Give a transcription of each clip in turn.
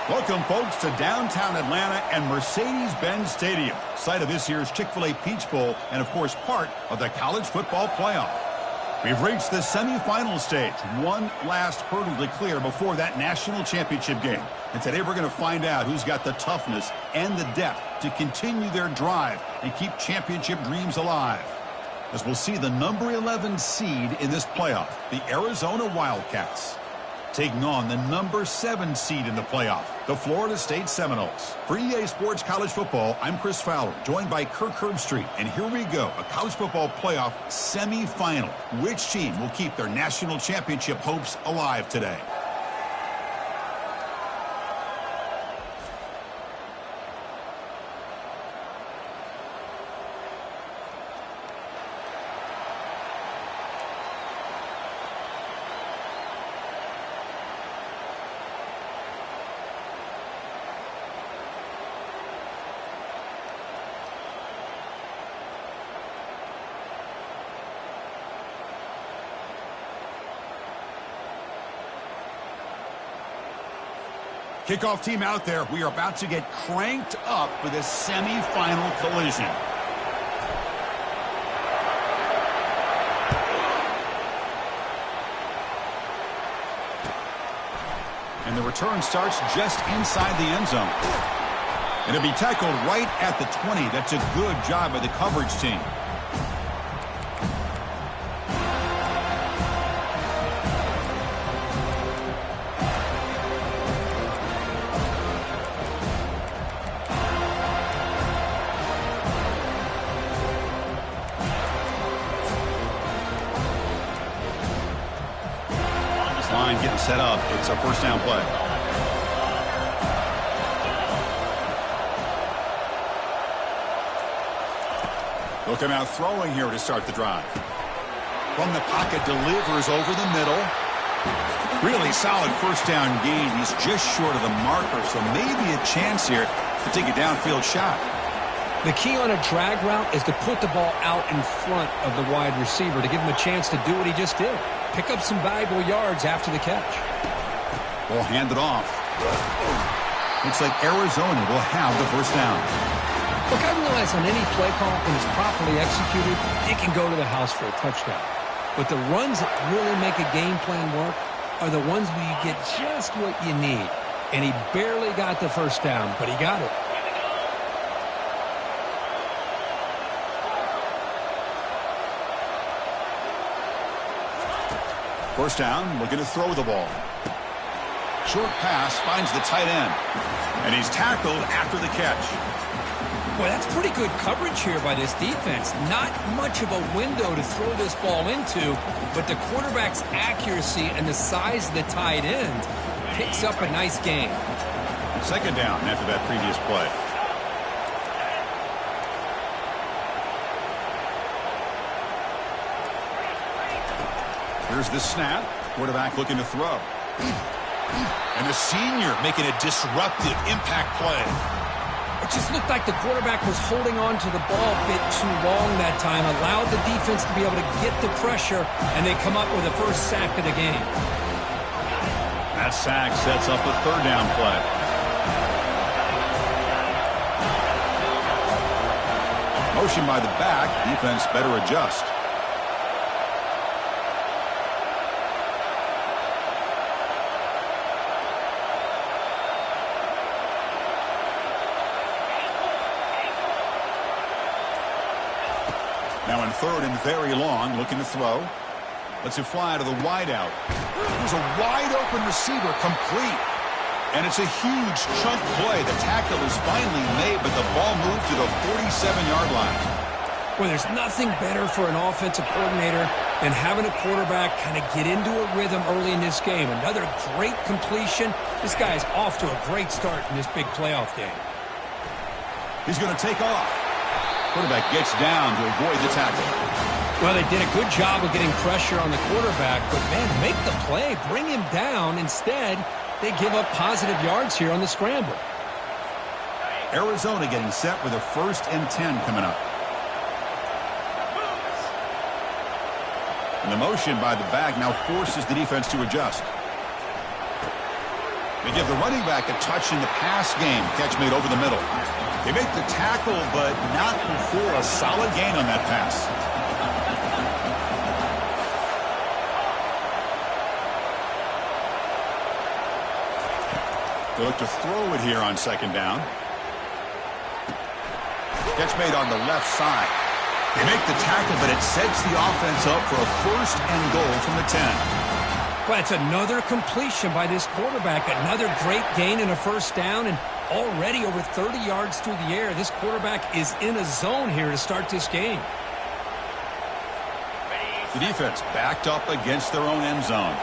Welcome, folks, to downtown Atlanta and Mercedes-Benz Stadium, site of this year's Chick-fil-A Peach Bowl and, of course, part of the college football playoff. We've reached the semifinal stage, one last hurdle to clear before that national championship game. And today we're going to find out who's got the toughness and the depth to continue their drive and keep championship dreams alive. As we'll see the number 11 seed in this playoff, the Arizona Wildcats, taking on the number 7 seed in the playoff, the Florida State Seminoles. For EA Sports College Football, I'm Chris Fowler, joined by Kirk Herbstreit. And here we go, a college football playoff semifinal. Which team will keep their national championship hopes alive today? Kickoff team out there. We are about to get cranked up for this semifinal collision. And the return starts just inside the end zone. And it'll be tackled right at the 20. That's a good job by the coverage team. Getting set up. It's a first down play. They'll come out throwing here to start the drive. From the pocket, delivers over the middle. Really solid first down gain. He's just short of the marker, so maybe a chance here to take a downfield shot. The key on a drag route is to put the ball out in front of the wide receiver to give him a chance to do what he just did. Pick up some valuable yards after the catch. Ball handed off. Looks like Arizona will have the first down. Look, I realize on any play call, when it's properly executed, it can go to the house for a touchdown. But the runs that really make a game plan work are the ones where you get just what you need. And he barely got the first down, but he got it. First down, looking to throw the ball. Short pass finds the tight end. And he's tackled after the catch. Boy, that's pretty good coverage here by this defense. Not much of a window to throw this ball into, but the quarterback's accuracy and the size of the tight end picks up a nice gain. Second down after that previous play. Here's the snap. Quarterback looking to throw. And the senior making a disruptive impact play. It just looked like the quarterback was holding on to the ball a bit too long that time, allowed the defense to be able to get the pressure, and they come up with the first sack of the game. That sack sets up a third down play. Motion by the back. Defense better adjust. Now in third and very long, looking to throw. Lets it fly to the wideout. There's a wide-open receiver complete. And it's a huge chunk play. The tackle is finally made, but the ball moved to the 47-yard line. Well, there's nothing better for an offensive coordinator than having a quarterback kind of get into a rhythm early in this game. Another great completion. This guy is off to a great start in this big playoff game. He's going to take off. Quarterback gets down to avoid the tackle. Well, they did a good job of getting pressure on the quarterback, but, man, make the play, bring him down. Instead, they give up positive yards here on the scramble. Arizona getting set with a 1st and 10 coming up. And the motion by the back now forces the defense to adjust. They give the running back a touch in the pass game. Catch made over the middle. They make the tackle, but not before a solid gain on that pass. They look to throw it here on second down. Catch made on the left side. They make the tackle, but it sets the offense up for a first and goal from the 10. Well, it's another completion by this quarterback. Another great gain in a first down, and already over 30 yards through the air. This quarterback is in a zone here to start this game. The defense backed up against their own end zone.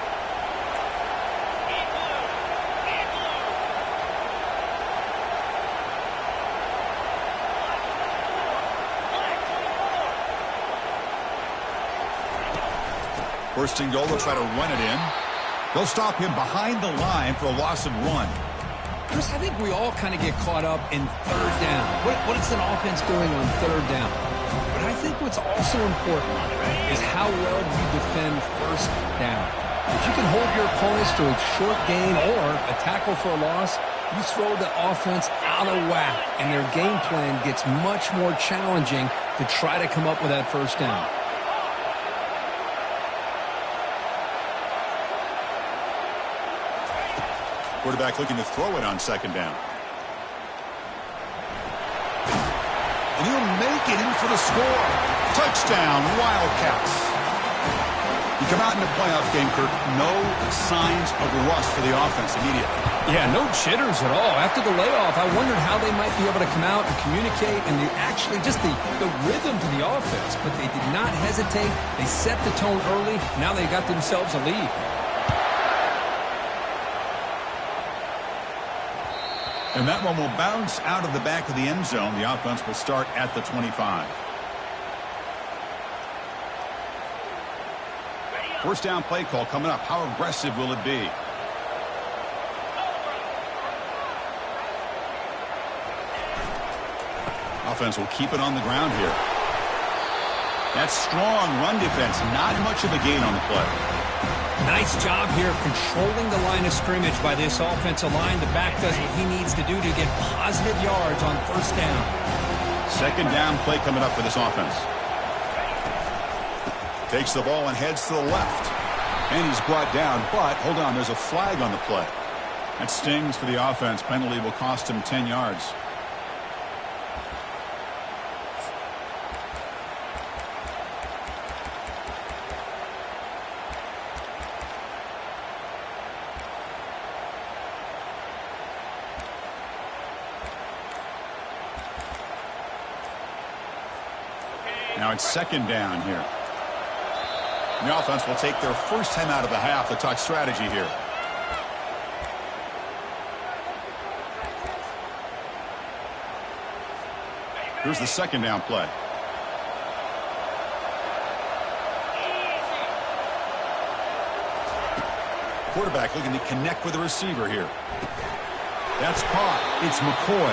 First and goal, they'll try to run it in. They'll stop him behind the line for a loss of 1. Chris, I think we all kind of get caught up in third down. What is an offense doing on third down? But I think what's also important is how well you defend first down. If you can hold your opponents to a short gain or a tackle for a loss, you throw the offense out of whack, and their game plan gets much more challenging to try to come up with that first down. Quarterback looking to throw it on second down. And he'll make it in for the score. Touchdown, Wildcats. You come out in the playoff game, Kirk, no signs of rust for the offense immediately. Yeah, no jitters at all. After the layoff, I wondered how they might be able to come out and communicate and actually just the rhythm to the offense. But they did not hesitate. They set the tone early. Now they got themselves a lead. And that one will bounce out of the back of the end zone. The offense will start at the 25. First down play call coming up. How aggressive will it be? Offense will keep it on the ground here. That strong run defense. Not much of a gain on the play. Nice job here of controlling the line of scrimmage by this offensive line. The back does what he needs to do to get positive yards on first down. Second down play coming up for this offense. Takes the ball and heads to the left. And he's brought down, but hold on, there's a flag on the play. That stings for the offense. Penalty will cost him 10 yards. Now it's second down here. The offense will take their first time out of the half. The talk strategy here. Here's the second down play. Quarterback looking to connect with the receiver here. That's caught. It's McCoy.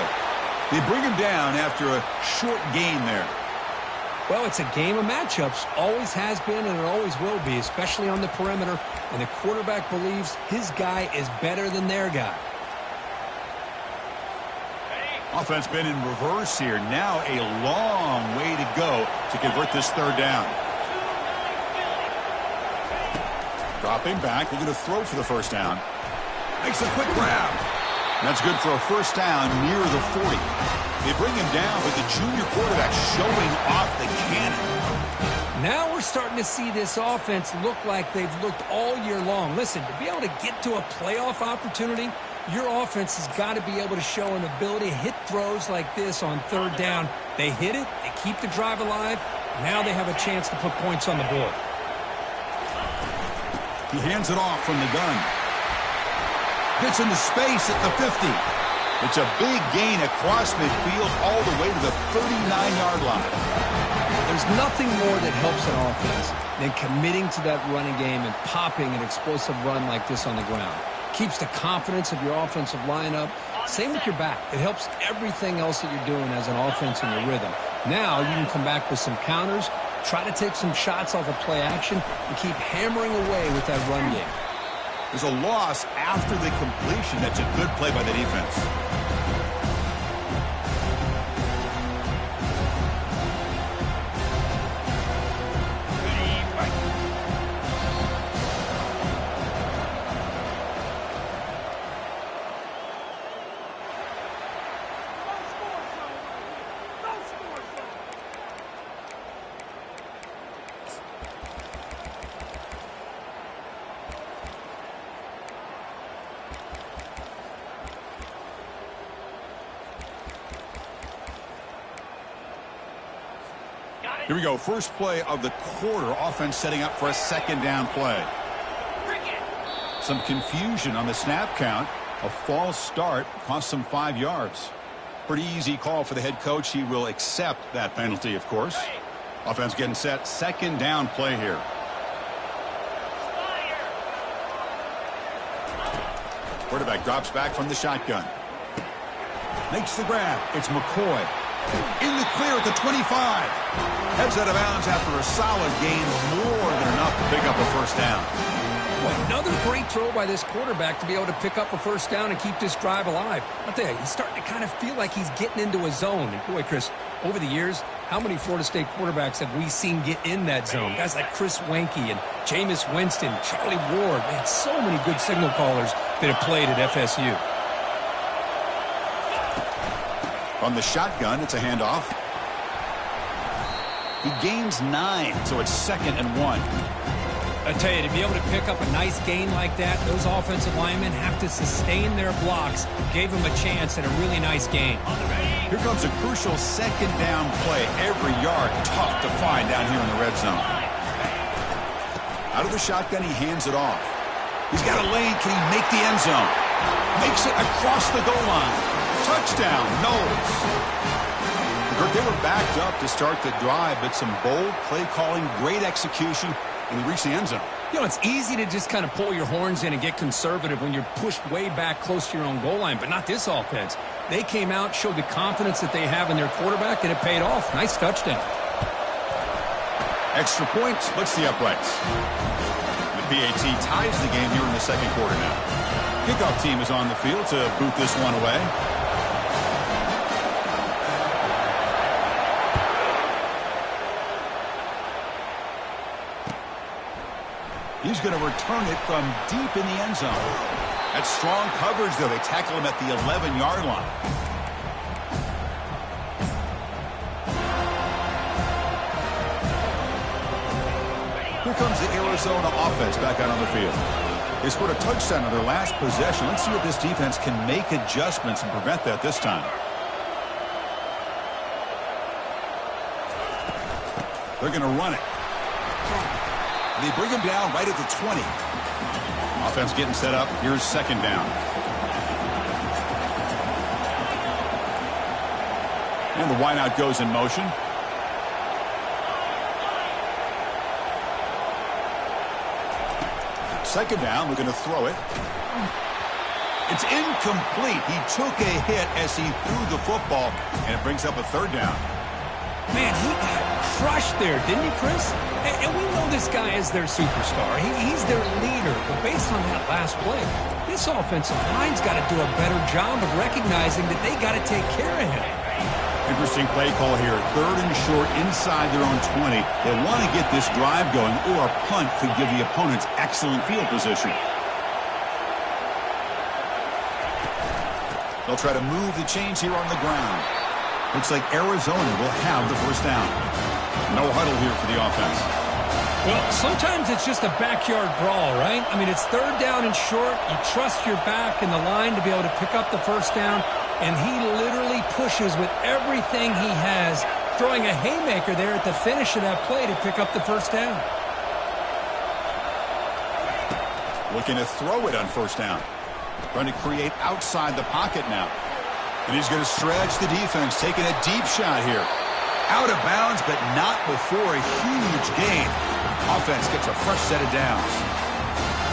They bring him down after a short gain there. Well, it's a game of matchups. Always has been and it always will be, especially on the perimeter. And the quarterback believes his guy is better than their guy. Offense been in reverse here. Now a long way to go to convert this third down. Dropping back. We're going to throw for the first down. Makes a quick grab. That's good for a first down near the 40. They bring him down, but the junior quarterback showing off the cannon. Now we're starting to see this offense look like they've looked all year long. Listen, to be able to get to a playoff opportunity, your offense has got to be able to show an ability to hit throws like this on third down. They hit it, they keep the drive alive. Now they have a chance to put points on the board. He hands it off from the gun. Gets into space at the 50. It's a big gain across midfield all the way to the 39-yard line. There's nothing more that helps an offense than committing to that running game and popping an explosive run like this on the ground. Keeps the confidence of your offensive lineup. Same with your back. It helps everything else that you're doing as an offense in your rhythm. Now you can come back with some counters, try to take some shots off of play action, and keep hammering away with that run game. There's a loss after the completion. That's a good play by the defense. Here we go. First play of the quarter. Offense setting up for a second down play. Some confusion on the snap count. A false start cost some 5 yards. Pretty easy call for the head coach. He will accept that penalty, of course. Offense getting set. Second down play here. Quarterback drops back from the shotgun. Makes the grab. It's McCoy. In the clear at the 25. Heads out of bounds after a solid gain, more than enough to pick up a first down. Well, another great throw by this quarterback to be able to pick up a first down and keep this drive alive. I'll tell you, he's starting to kind of feel like he's getting into a zone. And boy, Chris, over the years, how many Florida State quarterbacks have we seen get in that zone? Guys like Chris Wenke and Jameis Winston, Charlie Ward. Man, so many good signal callers that have played at FSU. On the shotgun, it's a handoff. He gains 9, so it's 2nd and 1. I tell you, to be able to pick up a nice gain like that, those offensive linemen have to sustain their blocks. Gave him a chance at a really nice gain. Here comes a crucial second down play. Every yard tough to find down here in the red zone. Out of the shotgun, he hands it off. He's got a lane. Can he make the end zone? Makes it across the goal line. Touchdown, Knowles. They were backed up to start the drive, but some bold play calling, great execution, and they reached the end zone. You know, it's easy to just kind of pull your horns in and get conservative when you're pushed way back close to your own goal line, but not this offense. They came out, showed the confidence that they have in their quarterback, and it paid off. Nice touchdown. Extra point splits the uprights. The PAT ties the game here in the second quarter now. Kickoff team is on the field to boot this one away. He's going to return it from deep in the end zone. That's strong coverage, though. They tackle him at the 11-yard line. Here comes the Arizona offense back out on the field. They scored a touchdown on their last possession. Let's see if this defense can make adjustments and prevent that this time. They're going to run it. They bring him down right at the 20. Offense getting set up. Here's second down. And the wideout goes in motion. Second down, we're going to throw it. It's incomplete. He took a hit as he threw the football, and it brings up a third down. Man, he got crushed there, didn't he, Chris? And we know this guy is their superstar. He's their leader. But based on that last play, this offensive line's got to do a better job of recognizing that they got to take care of him. Interesting play call here. 3rd and short inside their own 20. They want to get this drive going, or a punt could give the opponents excellent field position. They'll try to move the chains here on the ground. Looks like Arizona will have the first down. No huddle here for the offense. Well, sometimes it's just a backyard brawl, right? I mean, it's 3rd down and short. You trust your back in the line to be able to pick up the first down. And he literally pushes with everything he has, throwing a haymaker there at the finish of that play to pick up the first down. Looking to throw it on first down. Trying to create outside the pocket now. And he's going to stretch the defense, taking a deep shot here. Out of bounds, but not before a huge gain. Offense gets a fresh set of downs.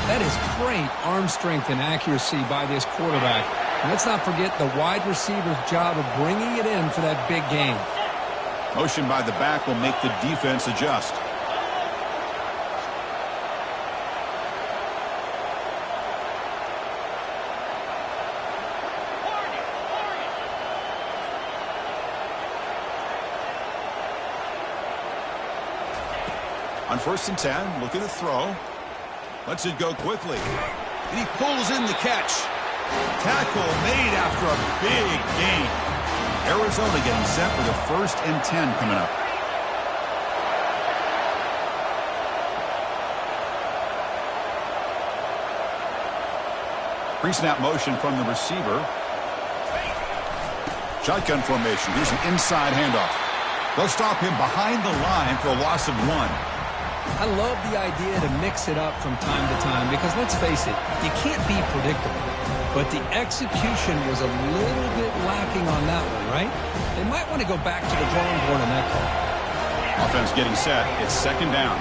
That is great arm strength and accuracy by this quarterback. And let's not forget the wide receiver's job of bringing it in for that big gain. Motion by the back will make the defense adjust. On 1st and 10, looking to throw. Lets it go quickly. And he pulls in the catch. Tackle made after a big gain. Arizona getting set for the 1st and 10 coming up. Pre-snap motion from the receiver. Shotgun formation. Here's an inside handoff. They'll stop him behind the line for a loss of 1. I love the idea to mix it up from time to time because, let's face it, you can't be predictable. But the execution was a little bit lacking on that one, right? They might want to go back to the drawing board on that call. Offense getting set. It's 2nd down.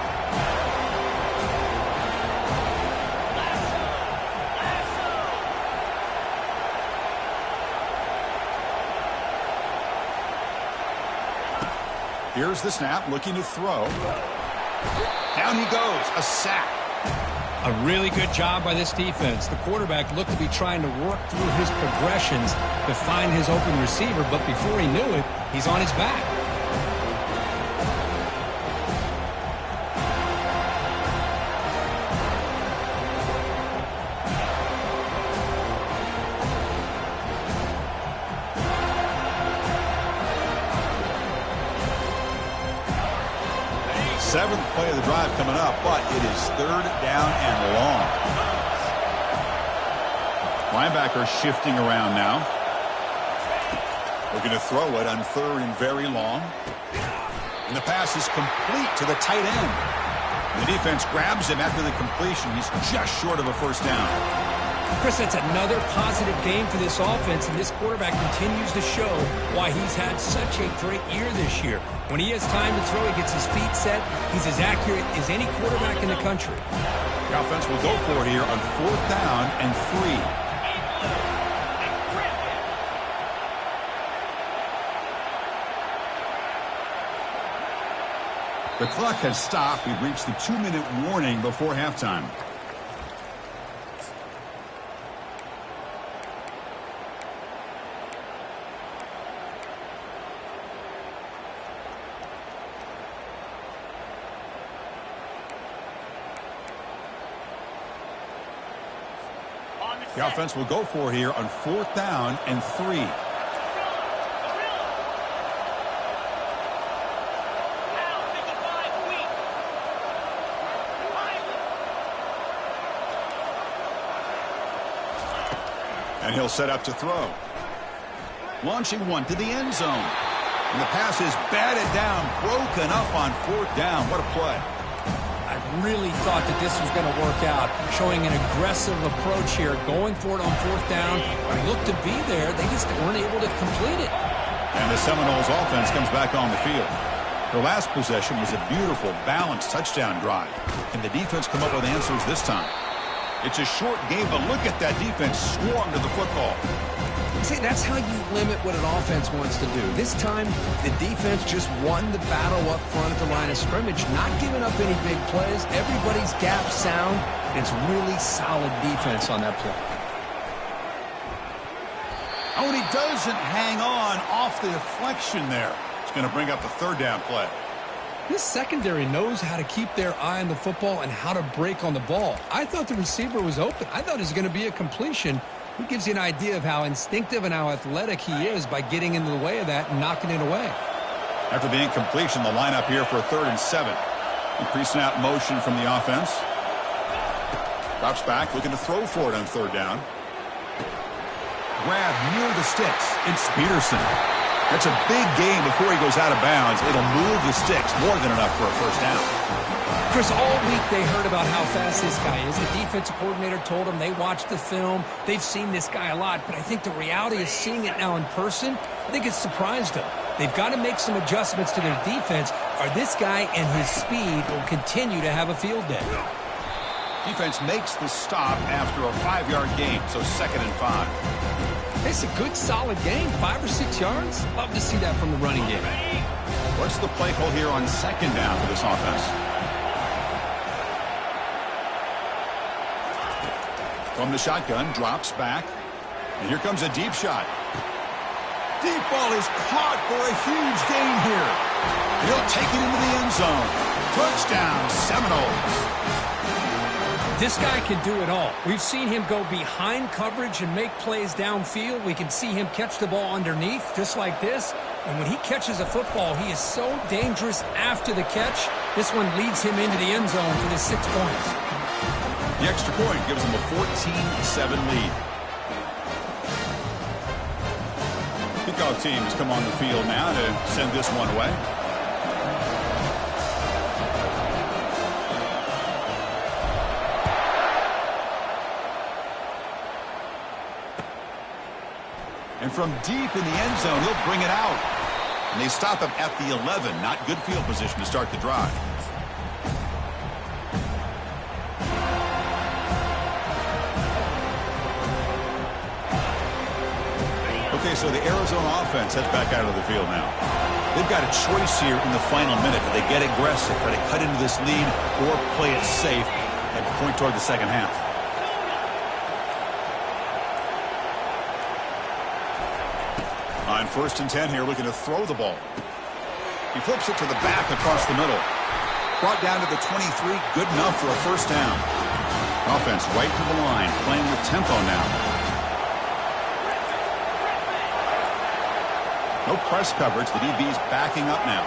Here's the snap, looking to throw. Down he goes, a sack. A really good job by this defense. The quarterback looked to be trying to work through his progressions to find his open receiver, but before he knew it, he's on his back. Seventh play of the drive coming up, but it is 3rd down and long. Linebacker shifting around now. Looking to throw it on 3rd and very long. And the pass is complete to the tight end. And the defense grabs him after the completion. He's just short of a 1st down. Chris, that's another positive game for this offense, and this quarterback continues to show why he's had such a great year this year. When he has time to throw, he gets his feet set. He's as accurate as any quarterback in the country. The offense will go for it here on 4th down and 3. The clock has stopped. We've reached the 2-minute warning before halftime. The offense will go for it here on 4th down and 3. And he'll set up to throw. Launching one to the end zone. And the pass is batted down, broken up on 4th down. What a play. I really thought that this was going to work out, showing an aggressive approach here, going for it on 4th down. It looked to be there. They just weren't able to complete it. And the Seminoles offense comes back on the field. Their last possession was a beautiful, balanced touchdown drive. And the defense come up with answers this time. It's a short game, but look at that defense swarm to the football. See, that's how you limit what an offense wants to do. This time, the defense just won the battle up front at the line of scrimmage, not giving up any big plays. Everybody's gap sound. It's really solid defense on that play. Oh, and he doesn't hang on off the deflection there. It's going to bring up the 3rd down play. This secondary knows how to keep their eye on the football and how to break on the ball. I thought the receiver was open. I thought it was going to be a completion. It gives you an idea of how instinctive and how athletic he is by getting into the way of that and knocking it away. After the incompletion, the lineup here for a 3rd and 7. And pre-snap motion from the offense. Drops back, looking to throw for it on 3rd down. Grab near the sticks. It's Peterson. That's a big gain before he goes out of bounds. It'll move the sticks, more than enough for a 1st down. Chris, all week they heard about how fast this guy is. The defensive coordinator told them they watched the film. They've seen this guy a lot, but I think the reality is seeing it now in person, I think it's surprised them. They've got to make some adjustments to their defense, or this guy and his speed will continue to have a field day. Defense makes the stop after a 5-yard gain, so 2nd and 5. It's a good, solid game. 5 or 6 yards. Love to see that from the running game. What's the play call here on 2nd down for this offense? From the shotgun, drops back. And here comes a deep shot. Deep ball is caught for a huge gain here. And he'll take it into the end zone. Touchdown, Seminoles. This guy can do it all. We've seen him go behind coverage and make plays downfield. We can see him catch the ball underneath, just like this. And when he catches a football, he is so dangerous after the catch. This one leads him into the end zone for the 6 points. The extra point gives him a 14-7 lead. Kickoff team has come on the field now to send this one away. And from deep in the end zone, he'll bring it out. And they stop him at the 11. Not good field position to start the drive. Okay, so the Arizona offense heads back out of the field now. They've got a choice here in the final minute. Do they get aggressive, try to cut into this lead, or play it safe and point toward the second half? On 1st and 10 here, looking to throw the ball. He flips it to the back across the middle. Brought down to the 23, good enough for a first down. Offense right to the line, playing with tempo now. No press coverage, the DB's backing up now.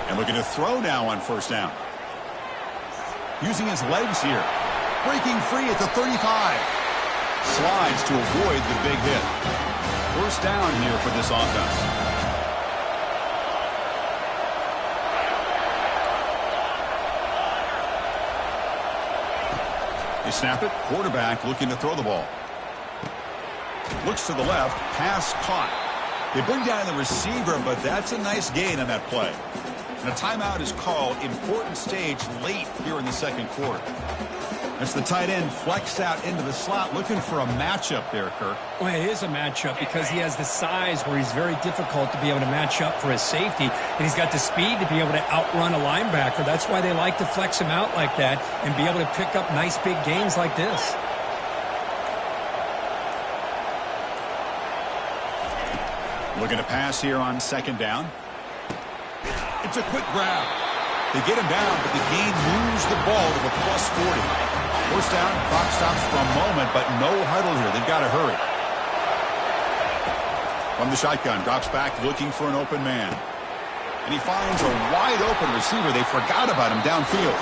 And looking to throw now on first down. Using his legs here. Breaking free at the 35. Slides to avoid the big hit. First down here for this offense. They snap it. Quarterback looking to throw the ball. Looks to the left. Pass caught. They bring down the receiver, but that's a nice gain on that play. And a timeout is called. Important stage late here in the second quarter. It's the tight end flexed out into the slot, looking for a matchup there, Kirk. Well, it is a matchup because he has the size where he's very difficult to be able to match up for his safety, and he's got the speed to be able to outrun a linebacker. That's why they like to flex him out like that and be able to pick up nice big gains like this. Looking to pass here on second down. It's a quick grab. They get him down, but the gain moves the ball to the plus 40. First down, clock stops for a moment, but no huddle here. They've got to hurry. From the shotgun, drops back looking for an open man. And he finds a wide-open receiver. They forgot about him downfield.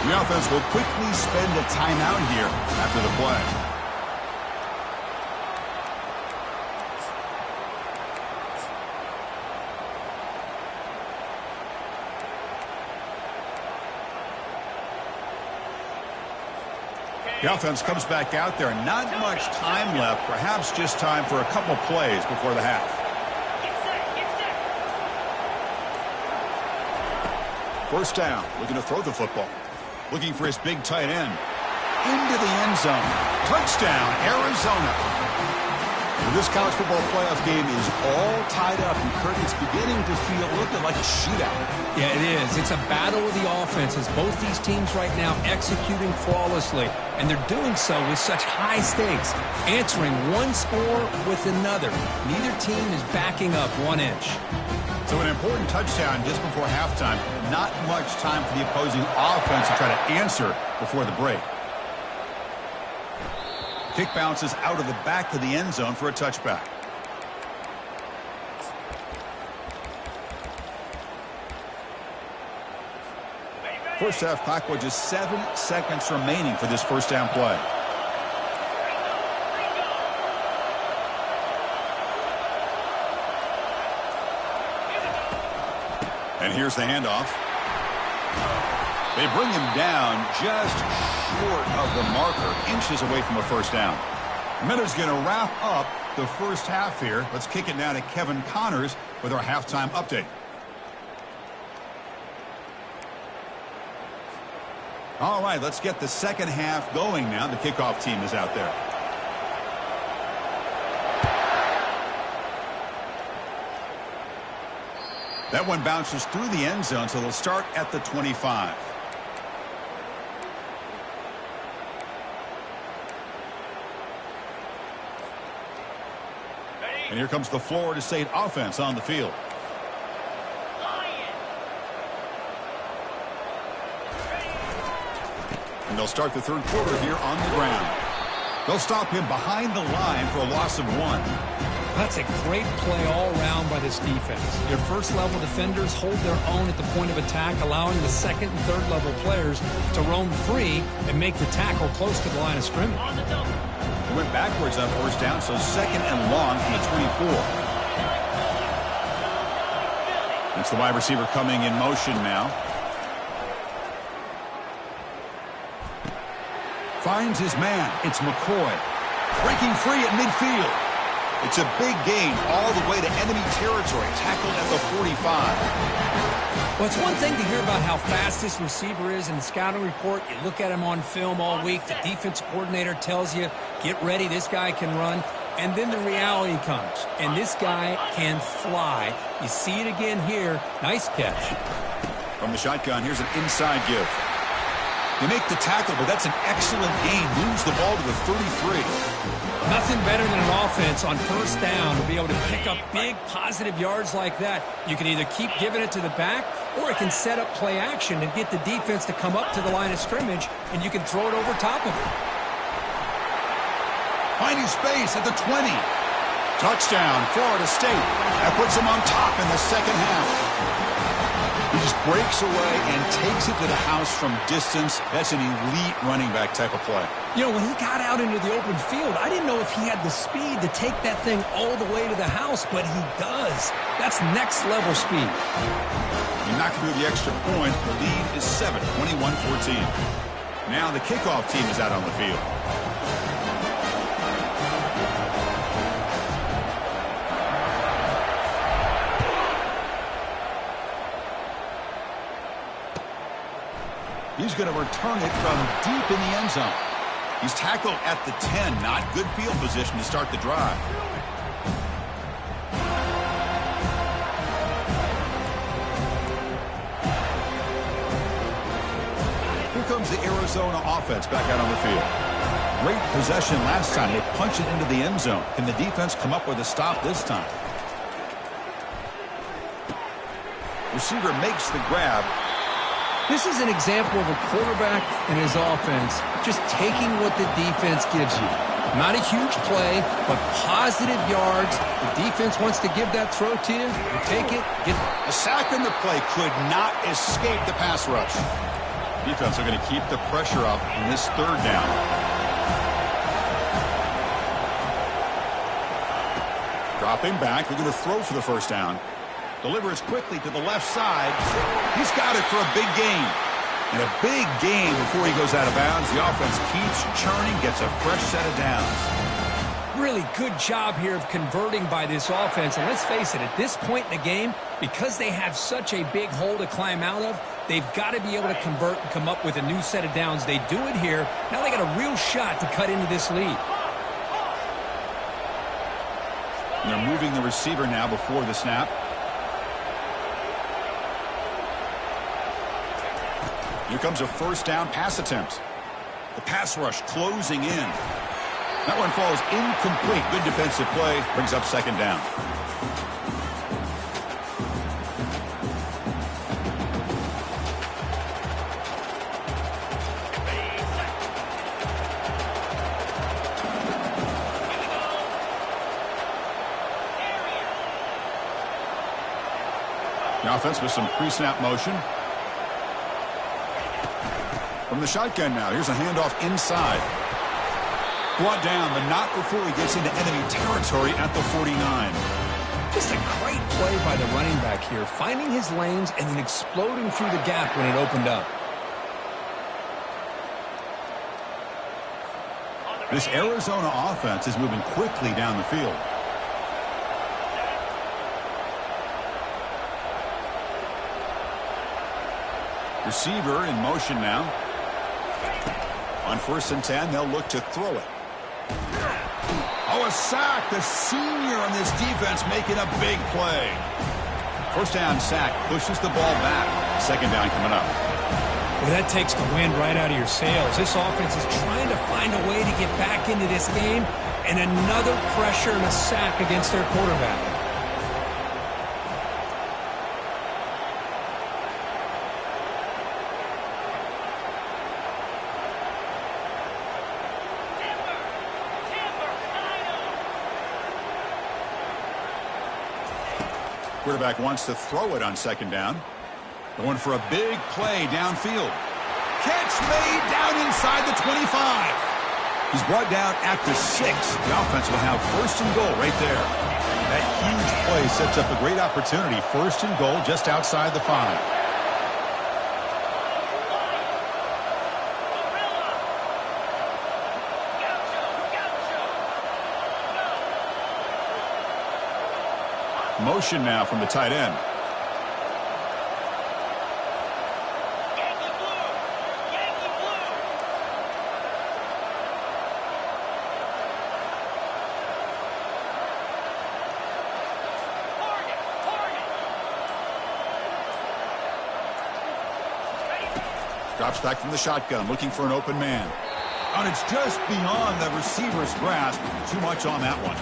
The offense will quickly spend a timeout here after the play. The offense comes back out there. Not much time left. Perhaps just time for a couple plays before the half. First down. Looking to throw the football. Looking for his big tight end. Into the end zone. Touchdown, Arizona. This college football playoff game is all tied up, and Kirk, it's beginning to feel a little bit like a shootout. Yeah, it is. It's a battle of the offenses. Both these teams right now executing flawlessly, and they're doing so with such high stakes, answering one score with another. Neither team is backing up 1 inch. So an important touchdown just before halftime. Not much time for the opposing offense to try to answer before the break. Kick bounces out of the back of the end zone for a touchback. First half clock with just 7 seconds remaining for this first down play. And here's the handoff. They bring him down just short of the marker, inches away from a first down. Miller's going to wrap up the first half here. Let's kick it now to Kevin Connors with our halftime update. All right, let's get the second half going now. The kickoff team is out there. That one bounces through the end zone, so they'll start at the 25. And here comes the Florida State offense on the field. And they'll start the third quarter here on the ground. They'll stop him behind the line for a loss of 1. That's a great play all around by this defense. Your first-level defenders hold their own at the point of attack, allowing the second and third-level players to roam free and make the tackle close to the line of scrimmage. He went backwards on first down, so second and long from the 24. It's the wide receiver coming in motion now. Finds his man. It's McCoy. Breaking free at midfield. It's a big gain all the way to enemy territory. Tackled at the 45. Well, it's one thing to hear about how fast this receiver is in the scouting report. You look at him on film all week. The defense coordinator tells you, get ready, this guy can run. And then the reality comes. And this guy can fly. You see it again here. Nice catch. From the shotgun, here's an inside give. They make the tackle, but that's an excellent gain. Moves the ball to the 33. Nothing better than an offense on first down to be able to pick up big positive yards like that. You can either keep giving it to the back, or it can set up play action and get the defense to come up to the line of scrimmage, and you can throw it over top of it. Finding space at the 20. Touchdown, Florida State. That puts them on top in the second half. He just breaks away and takes it to the house from distance. That's an elite running back type of play. You know, when he got out into the open field, I didn't know if he had the speed to take that thing all the way to the house, but he does. That's next-level speed. He knocked through the extra point. The lead is 7, 21-14. Now the kickoff team is out on the field. He's going to return it from deep in the end zone. He's tackled at the 10. Not good field position to start the drive. Here comes the Arizona offense back out on the field. Great possession last time. They punch it into the end zone. Can the defense come up with a stop this time? Receiver makes the grab. This is an example of a quarterback and his offense just taking what the defense gives you. Not a huge play, but positive yards. The defense wants to give that throw to you. You take it. Get a sack in the play could not escape the pass rush. Defense are going to keep the pressure up in this third down. Dropping back. They're going to throw for the first down. Delivers quickly to the left side. He's got it for a big gain. And a big gain before he goes out of bounds. The offense keeps churning, gets a fresh set of downs. Really good job here of converting by this offense. And let's face it, at this point in the game, because they have such a big hole to climb out of, they've got to be able to convert and come up with a new set of downs. They do it here. Now they got a real shot to cut into this lead. And they're moving the receiver now before the snap. Here comes a first down pass attempt. The pass rush closing in. That one falls incomplete. Good defensive play. Brings up second down. The offense with some pre-snap motion. From the shotgun now, here's a handoff inside. Brought down, but not before he gets into enemy territory at the 49. Just a great play by the running back here, finding his lanes and then exploding through the gap when it opened up. This Arizona offense is moving quickly down the field. Receiver in motion now. On 1st and 10, they'll look to throw it. Oh, a sack. The senior on this defense making a big play. First down sack pushes the ball back. Second down coming up. Well, that takes the wind right out of your sails. This offense is trying to find a way to get back into this game, And another pressure and a sack against their quarterback. Quarterback wants to throw it on second down. Going for a big play downfield. Catch made down inside the 25. He's brought down at the 6. The offense will have first and goal right there. That huge play sets up a great opportunity. First and goal just outside the 5. Motion now from the tight end. Drops back from the shotgun, looking for an open man. And it's just beyond the receiver's grasp. Too much on that one.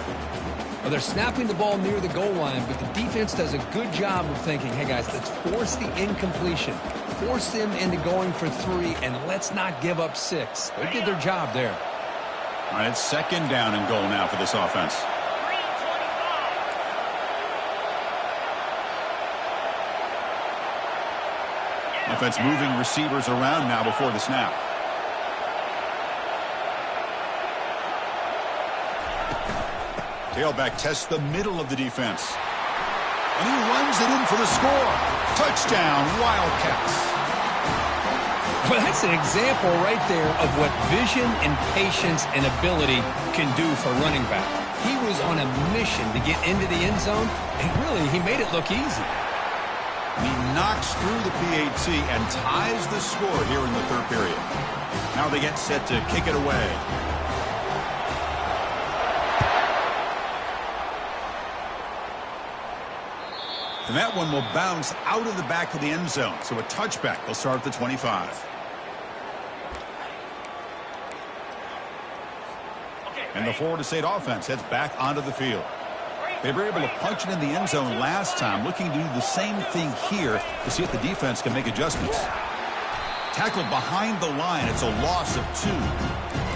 Well, they're snapping the ball near the goal line, but the defense does a good job of thinking, hey, guys, let's force the incompletion. Force them into going for 3, and let's not give up 6. They did their job there. All right, it's second down and goal now for this offense. Offense moving receivers around now before the snap. Tailback tests the middle of the defense. And he runs it in for the score. Touchdown, Wildcats. Well, that's an example right there of what vision and patience and ability can do for running back. He was on a mission to get into the end zone, and really, he made it look easy. He knocks through the PAT and ties the score here in the third period. Now they get set to kick it away. And that one will bounce out of the back of the end zone. So a touchback. They'll start at the 25. And the Florida State offense heads back onto the field. They were able to punch it in the end zone last time, looking to do the same thing here to see if the defense can make adjustments. Tackled behind the line. It's a loss of 2.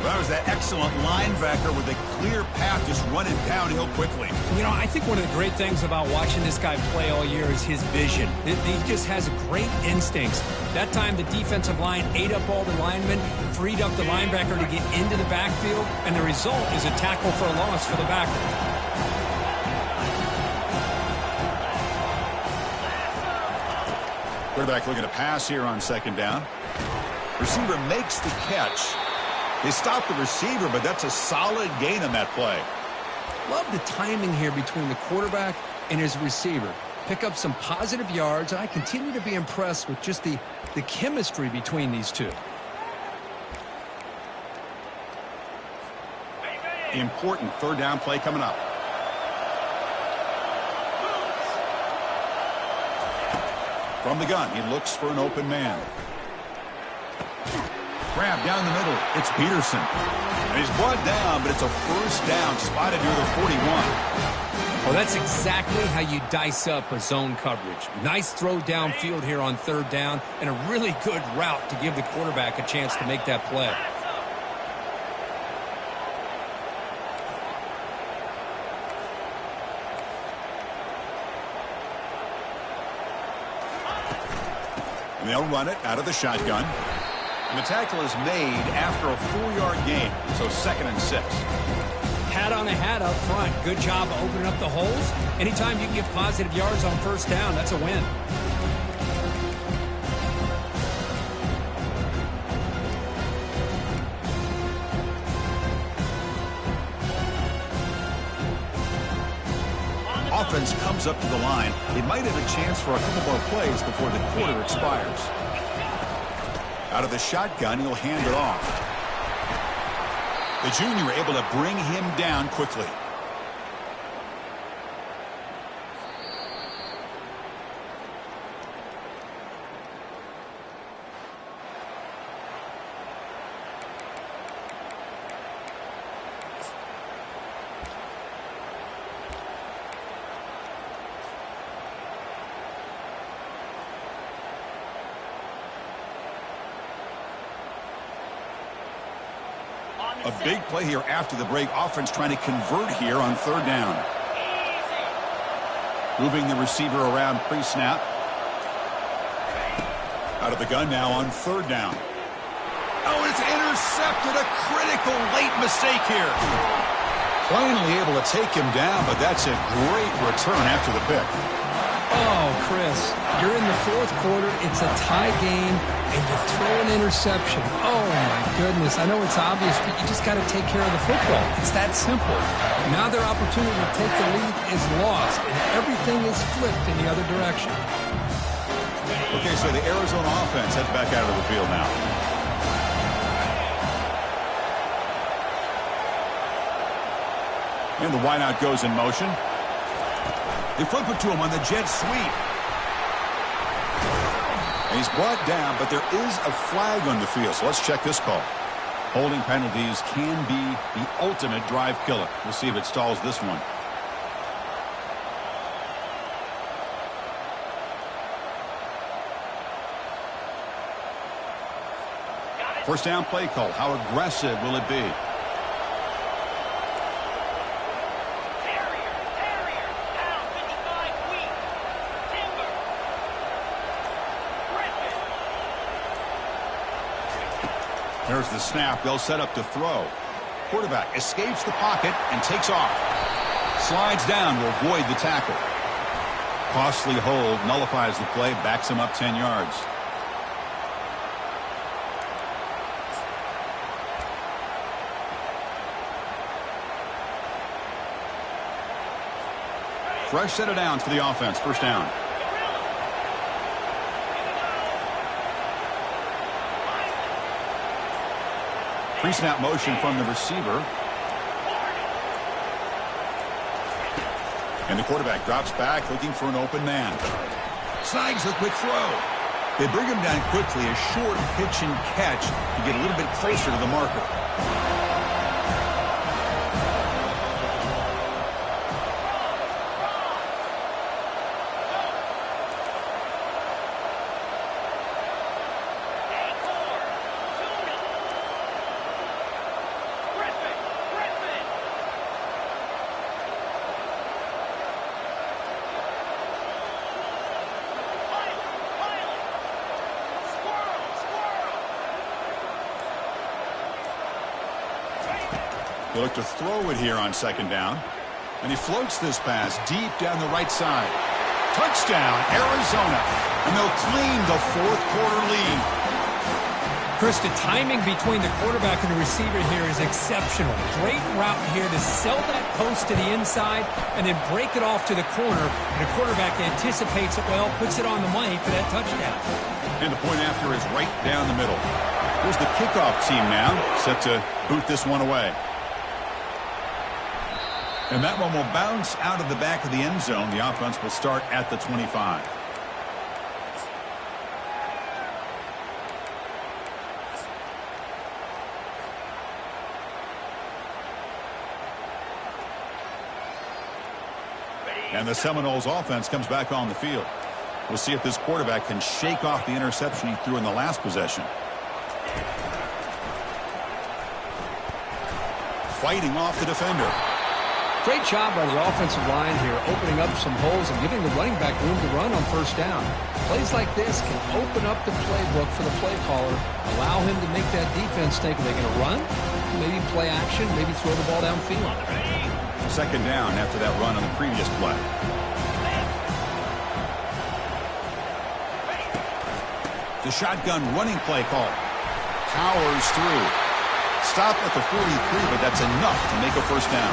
That was that excellent linebacker with a clear path, just running downhill quickly. You know, I think one of the great things about watching this guy play all year is his vision. He just has great instincts. That time, the defensive line ate up all the linemen, freed up the linebacker to get into the backfield, and the result is a tackle for a loss for the backer. Quarterback looking to pass here on second down. Receiver makes the catch. They stop the receiver, but that's a solid gain on that play. Love the timing here between the quarterback and his receiver. Pick up some positive yards, and I continue to be impressed with just the chemistry between these two. Important third down play coming up. From the gun, he looks for an open man. Grab down the middle. It's Peterson. And he's brought down, but it's a first down spotted near the 41. Well, that's exactly how you dice up a zone coverage. Nice throw downfield here on third down, and a really good route to give the quarterback a chance to make that play. And they'll run it out of the shotgun. And the tackle is made after a 4-yard gain, so 2nd and 6. Hat on a hat up front. Good job opening up the holes. Anytime you can get positive yards on first down, that's a win. Offense comes up to the line. They might have a chance for a couple more plays before the quarter expires. Out of the shotgun, he'll hand it off. The junior able to bring him down quickly. A big play here after the break. Offense trying to convert here on third down. Moving the receiver around pre-snap. Out of the gun now on third down. Oh, it's intercepted. A critical late mistake here. Finally able to take him down, but that's a great return after the pick. Oh, Chris, you're in the fourth quarter. It's a tie game, and you throw an interception. Oh, my goodness. I know it's obvious, but you just got to take care of the football. It's that simple. Now their opportunity to take the lead is lost, and everything is flipped in the other direction. Okay, so the Arizona offense heads back out of the field now. And the wideout goes in motion. They flip it to him on the jet sweep. And he's brought down, but there is a flag on the field, so let's check this call. Holding penalties can be the ultimate drive killer. We'll see if it stalls this one. First down play call. How aggressive will it be? There's the snap. They'll set up to throw. Quarterback escapes the pocket and takes off. Slides down to avoid the tackle. Costly hold nullifies the play, backs him up 10 yards. Fresh set of downs for the offense. First down. Pre-snap motion from the receiver. And the quarterback drops back looking for an open man. Snags the quick throw. They bring him down quickly. A short pitch and catch to get a little bit closer to the marker. They look to throw it here on second down. And he floats this pass deep down the right side. Touchdown, Arizona. And they'll claim the fourth quarter lead. Chris, the timing between the quarterback and the receiver here is exceptional. Great route here to sell that post to the inside and then break it off to the corner. And the quarterback anticipates it well, puts it on the money for that touchdown. And the point after is right down the middle. Here's the kickoff team now, set to boot this one away. And that one will bounce out of the back of the end zone. The offense will start at the 25. And the Seminoles offense comes back on the field. We'll see if this quarterback can shake off the interception he threw in the last possession. Fighting off the defender. Great job by the offensive line here, opening up some holes and giving the running back room to run on first down. Plays like this can open up the playbook for the play caller, allow him to make that defense think, are they going to run? Maybe play action, maybe throw the ball downfield. Second down after that run on the previous play. The shotgun running play call. Powers through. Stop at the 43, but that's enough to make a first down.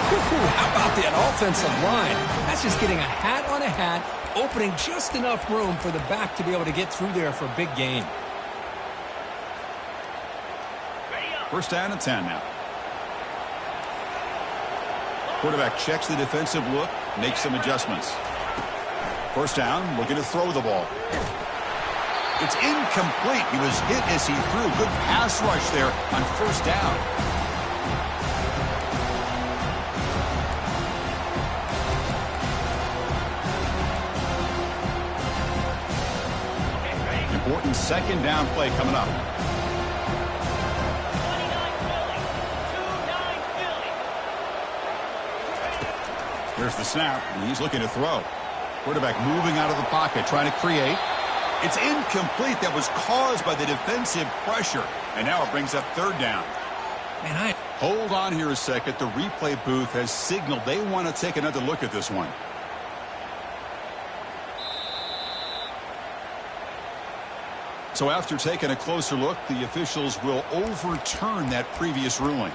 How about that offensive line? That's just getting a hat on a hat, opening just enough room for the back to be able to get through there for a big game. First down and 10 now. Quarterback checks the defensive look, makes some adjustments. First down, looking to throw the ball. It's incomplete. He was hit as he threw. Good pass rush there on first down. Important second down play coming up. Here's the snap, and he's looking to throw. Quarterback moving out of the pocket, trying to create. It's incomplete. That was caused by the defensive pressure. And now it brings up third down. Man, Hold on here a second. The replay booth has signaled they want to take another look at this one. So after taking a closer look, the officials will overturn that previous ruling.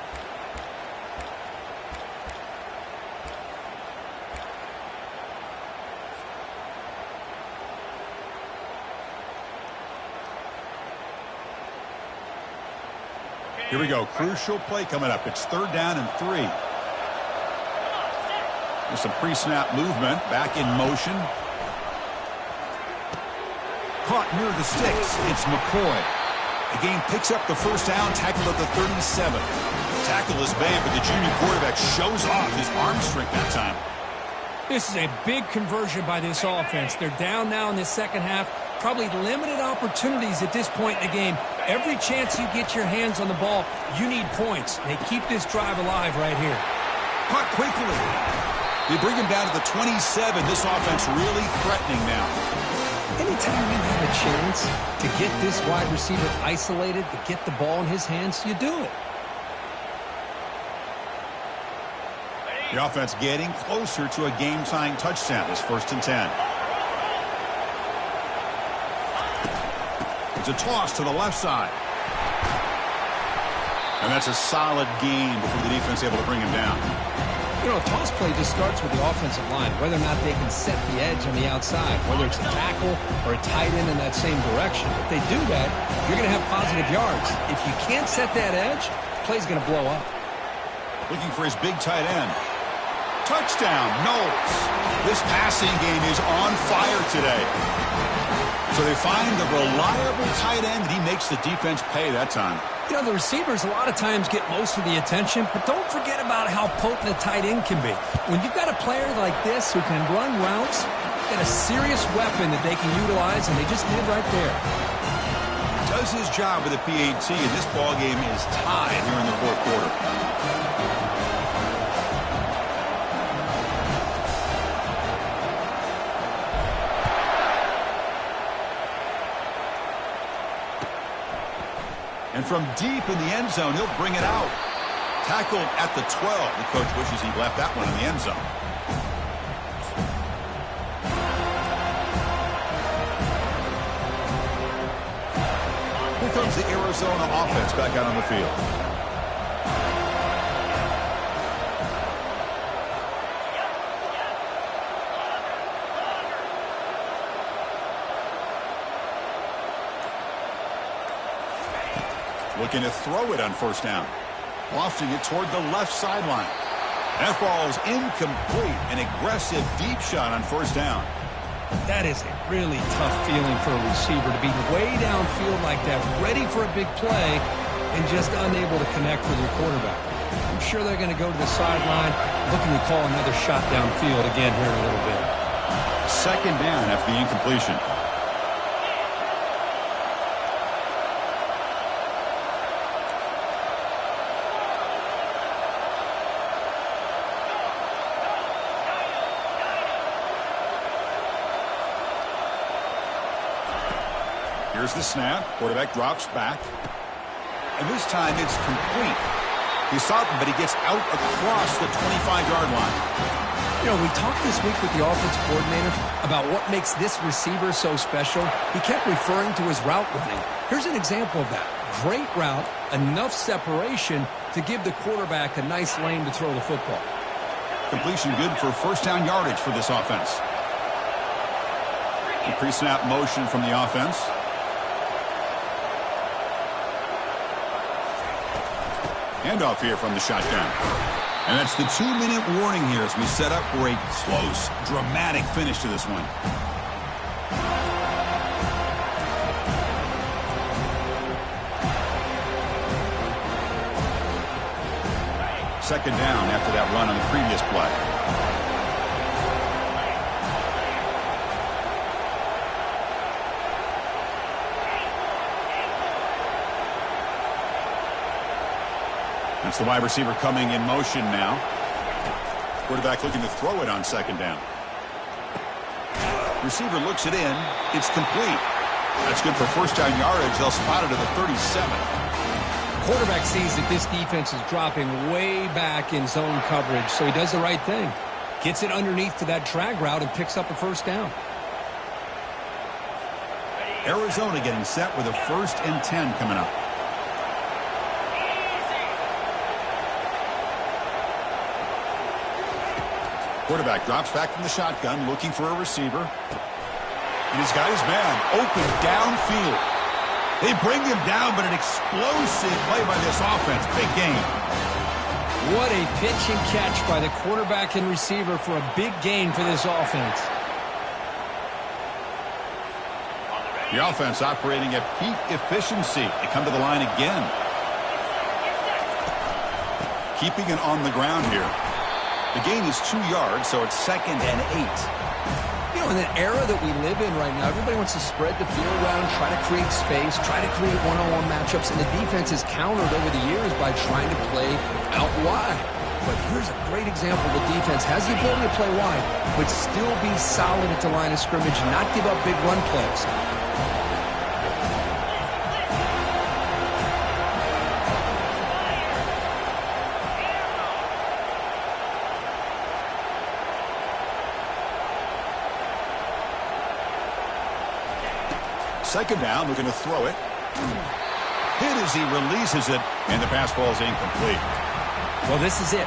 Here we go. Crucial play coming up. It's third down and 3. There's some pre-snap movement. Back in motion. Caught near the sticks. It's McCoy. The game picks up the first down. Tackled at the 37. Tackle is made, but the junior quarterback shows off his arm strength that time. this is a big conversion by this offense. They're down now in the second half. Probably limited opportunities at this point in the game. Every chance you get your hands on the ball, you need points. They keep this drive alive right here. Caught quickly. They bring him down to the 27. This offense really threatening now. Anytime you have a chance to get this wide receiver isolated, to get the ball in his hands, you do it. The offense getting closer to a game-tying touchdown. It's 1st and 10. It's a toss to the left side. And that's a solid gain before the defense able to bring him down. You know, a toss play just starts with the offensive line, whether or not they can set the edge on the outside, whether it's a tackle or a tight end in that same direction. If they do that, you're going to have positive yards. If you can't set that edge, the play's going to blow up. Looking for his big tight end. Touchdown, Knowles. This passing game is on fire today. So they find the reliable tight end, and he makes the defense pay that time. You know, the receivers a lot of times get most of the attention, but don't forget about how potent a tight end can be. When you've got a player like this who can run routes, you've got a serious weapon that they can utilize, and they just did right there. Does his job with the PAT, and this ball game is tied here in the fourth quarter. And from deep in the end zone, he'll bring it out. Tackled at the 12. The coach wishes he'd left that one in the end zone. Here comes the Arizona offense back out on the field. Looking to throw it on first down. Lofting it toward the left sideline. That ball is incomplete. An aggressive deep shot on first down. That is a really tough feeling for a receiver to be way downfield like that, ready for a big play, and just unable to connect with your quarterback. I'm sure they're going to go to the sideline, looking to call another shot downfield again here in a little bit. Second down after the incompletion. Here's the snap. Quarterback drops back. And this time it's complete. He's stopping, but he gets out across the 25-yard line. You know, we talked this week with the offensive coordinator about what makes this receiver so special. He kept referring to his route running. Here's an example of that. Great route, enough separation to give the quarterback a nice lane to throw the football. Completion good for first down yardage for this offense. The pre-snap motion from the offense. Handoff here from the shotgun. And that's the 2-minute warning here as we set up for a close, dramatic finish to this one. Second down after that run on the previous play. That's the wide receiver coming in motion now. Quarterback looking to throw it on second down. Receiver looks it in. It's complete. That's good for first down yardage. They'll spot it at the 37. Quarterback sees that this defense is dropping way back in zone coverage, so he does the right thing. Gets it underneath to that drag route and picks up a first down. Arizona getting set with a 1st and 10 coming up. Quarterback drops back from the shotgun, looking for a receiver. And he's got his man open downfield. They bring him down, but an explosive play by this offense. Big game. What a pitch and catch by the quarterback and receiver for a big gain for this offense. The offense operating at peak efficiency. They come to the line again. Keeping it on the ground here. The gain is 2 yards, so it's 2nd and 8. You know, in the era that we live in right now, everybody wants to spread the field around, try to create space, try to create one-on-one matchups, and the defense has countered over the years by trying to play out wide. But here's a great example. The defense has the ability to play wide, but still be solid at the line of scrimmage, not give up big run plays. Second down, looking to throw it. Hit as he releases it, and the pass ball is incomplete. Well, this is it.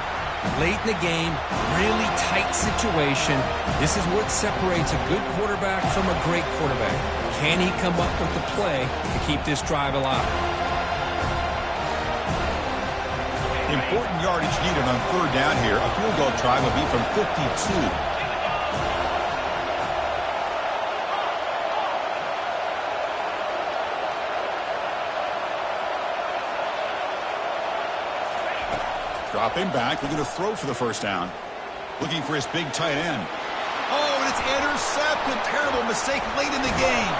Late in the game, really tight situation. This is what separates a good quarterback from a great quarterback. Can he come up with the play to keep this drive alive? Important yardage needed on 3rd down here. A field goal try will be from 52. Dropping back, looking to throw for the first down. Looking for his big tight end. Oh, and it's intercepted. Terrible mistake late in the game.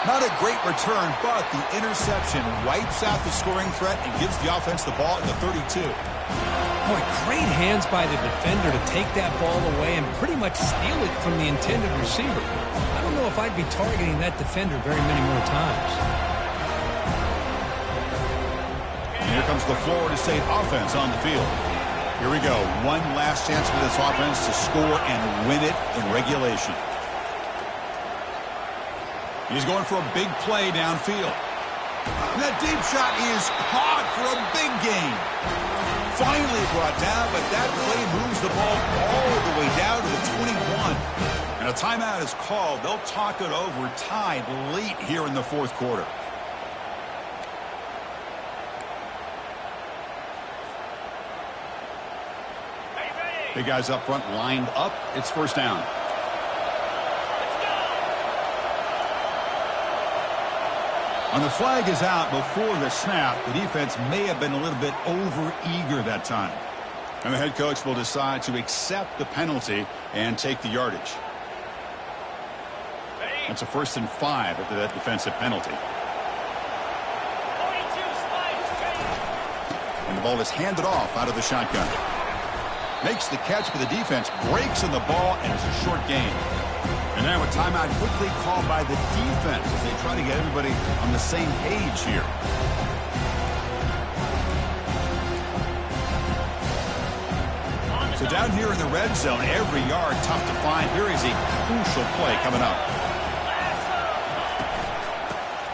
Not a great return, but the interception wipes out the scoring threat and gives the offense the ball at the 32. Boy, great hands by the defender to take that ball away and pretty much steal it from the intended receiver. I don't know if I'd be targeting that defender very many more times. Here comes the Florida State offense on the field. Here we go. One last chance for this offense to score and win it in regulation. He's going for a big play downfield. And that deep shot is caught for a big gain. Finally brought down, but that play moves the ball all the way down to the 21. And a timeout is called. They'll talk it over, tied late here in the 4th quarter. Big guys up front lined up. It's first down. When the flag is out before the snap, the defense may have been a little bit over-eager that time. And the head coach will decide to accept the penalty and take the yardage. That's a 1st and 5 after that defensive penalty. And the ball is handed off out of the shotgun. Makes the catch, but the defense breaks on the ball, and it's a short gain. And now a timeout quickly called by the defense as they try to get everybody on the same page here. So down here in the red zone, every yard tough to find. Here is a crucial play coming up.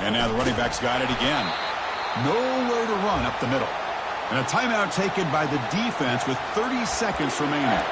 And now the running back's got it again. Nowhere to run up the middle. And a timeout taken by the defense with 30 seconds remaining.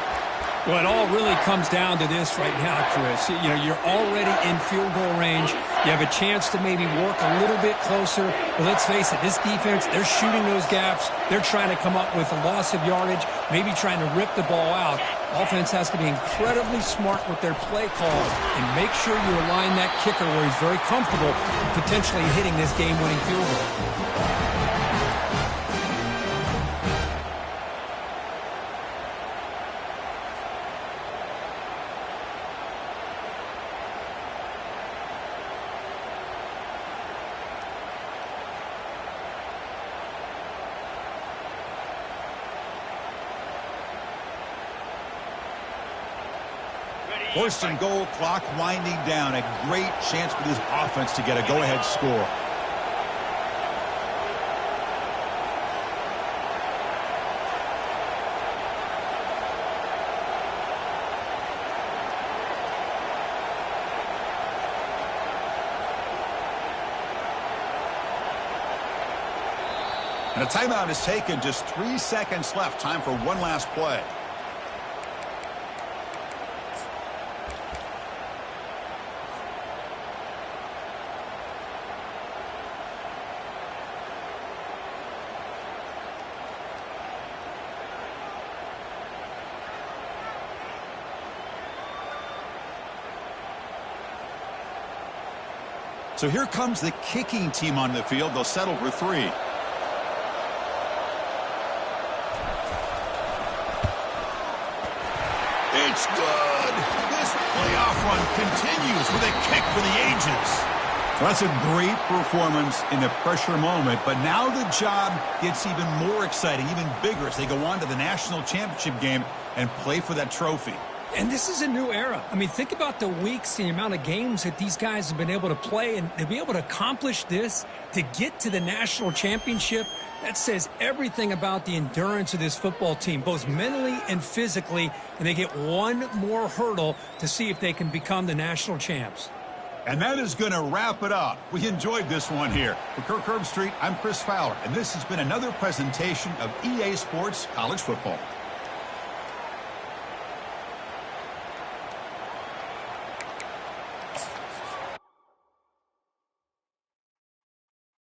Well, it all really comes down to this right now, Chris. You know, you're already in field goal range. You have a chance to maybe work a little bit closer. But let's face it, this defense, they're shooting those gaps. They're trying to come up with a loss of yardage, maybe trying to rip the ball out. Offense has to be incredibly smart with their play call and make sure you align that kicker where he's very comfortable potentially hitting this game-winning field goal. First and goal, clock winding down. A great chance for this offense to get a go-ahead score. And a timeout is taken. Just 3 seconds left. Time for one last play. So here comes the kicking team on the field. They'll settle for 3. It's good. This playoff run continues with a kick for the ages. So that's a great performance in a pressure moment, but now the job gets even more exciting, even bigger as they go on to the national championship game and play for that trophy. And this is a new era. I mean, think about the weeks, the amount of games that these guys have been able to play, and to be able to accomplish this, to get to the national championship, that says everything about the endurance of this football team, both mentally and physically, and they get one more hurdle to see if they can become the national champs. And that is going to wrap it up. We enjoyed this one here. For Kirk Herbstreit, I'm Chris Fowler, and this has been another presentation of EA Sports College Football.